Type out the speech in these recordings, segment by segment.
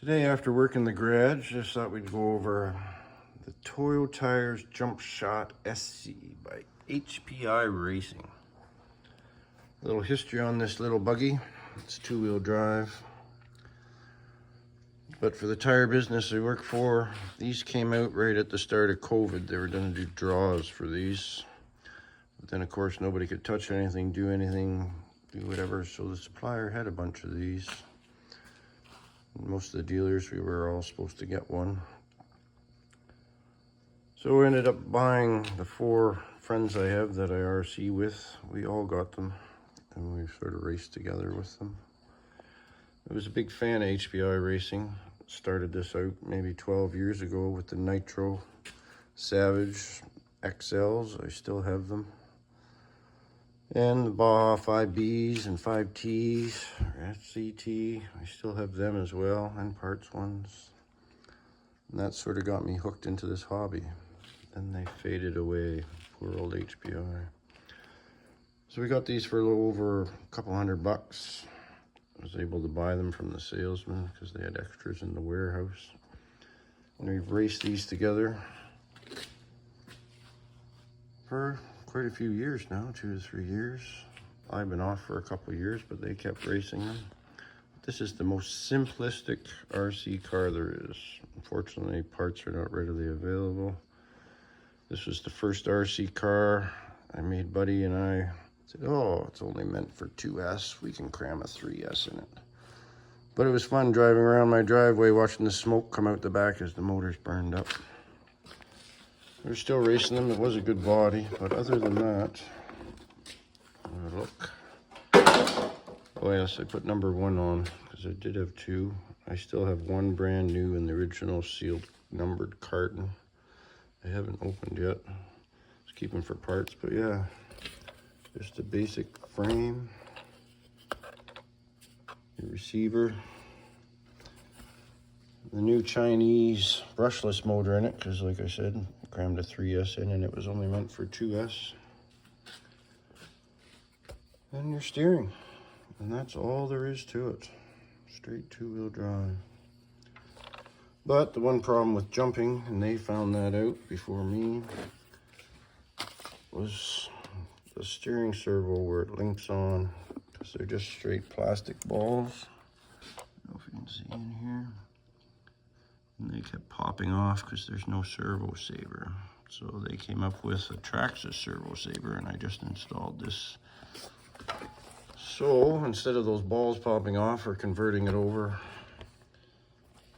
Today after work in the garage, just thought we'd go over the Toyo Tires Jumpshot SC by HPI Racing. A little history on this little buggy. It's two-wheel drive. But for the tire business I work for, these came out right at the start of COVID. They were going to do draws for these. But then of course nobody could touch anything, do anything, do whatever. So the supplier had a bunch of these. Most of the dealers, we were all supposed to get one. So we ended up buying, the 4 friends I have that I RC with, we all got them. And we sort of raced together with them. I was a big fan of HPI Racing. Started this out maybe 12 years ago with the Nitro Savage XLs. I still have them. And the Baja 5Bs and 5Ts, or SCT, I still have them as well, and parts ones. And that sort of got me hooked into this hobby. Then they faded away, poor old HPI. So we got these for a little over a couple $100. I was able to buy them from the salesman because they had extras in the warehouse. And we've raced these together for quite a few years now, 2 to 3 years. I've been off for a couple of years, but they kept racing them. This is the most simplistic RC car there is. Unfortunately, parts are not readily available. This was the first RC car I made. Buddy and I said, oh, it's only meant for 2S. We can cram a 3S in it. But it was fun driving around my driveway, watching the smoke come out the back as the motors burned up. We're still racing them. It was a good body, but other than that, look. Oh yes, I put number 1 on because I did have 2. I still have 1 brand new in the original sealed numbered carton. I haven't opened yet. Just keep them for parts, but yeah, just a basic frame, your receiver. The new Chinese brushless motor in it, because like I said, I crammed a 3S in and it was only meant for 2S. And your steering. And that's all there is to it. Straight 2-wheel drive. But the one problem with jumping, and they found that out before me, was the steering servo where it links on, because they're just straight plastic balls. I don't know if you can see in here. And they kept popping off because there's no servo saver. So they came up with a Traxxas servo saver, and I just installed this. So instead of those balls popping off, we're converting it over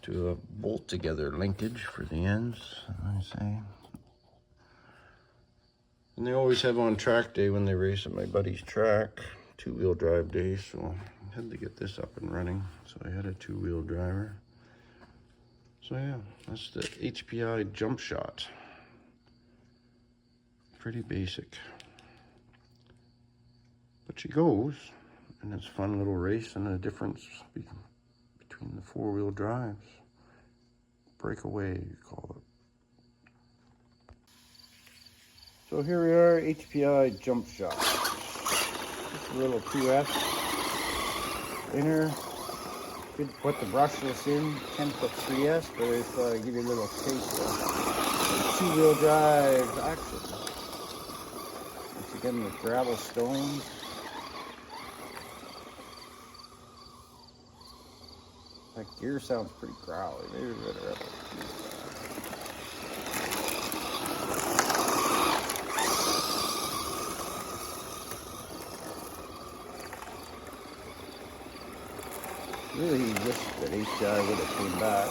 to a bolt together linkage for the ends, I say. And they always have on track day when they race at my buddy's track, 2-wheel drive day, so I had to get this up and running. So I had a 2-wheel driver. So yeah, that's the HPI Jumpshot. Pretty basic. But she goes, and it's a fun little race and a difference between the 4-wheel drives. Breakaway, you call it. So here we are, HPI Jumpshot. Just a little 2S inner. Could put the brushless in, can put 3S, but I thought I'd give you a little taste of 2-wheel drive action. Once again, with gravel stones. That gear sounds pretty growly. Maybe we better have a really wish that HPI would have came back.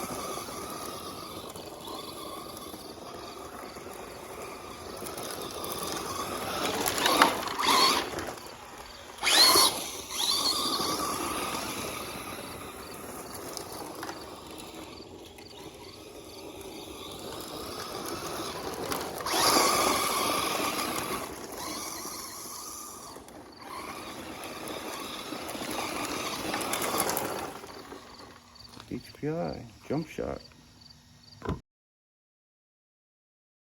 HPI Jumpshot.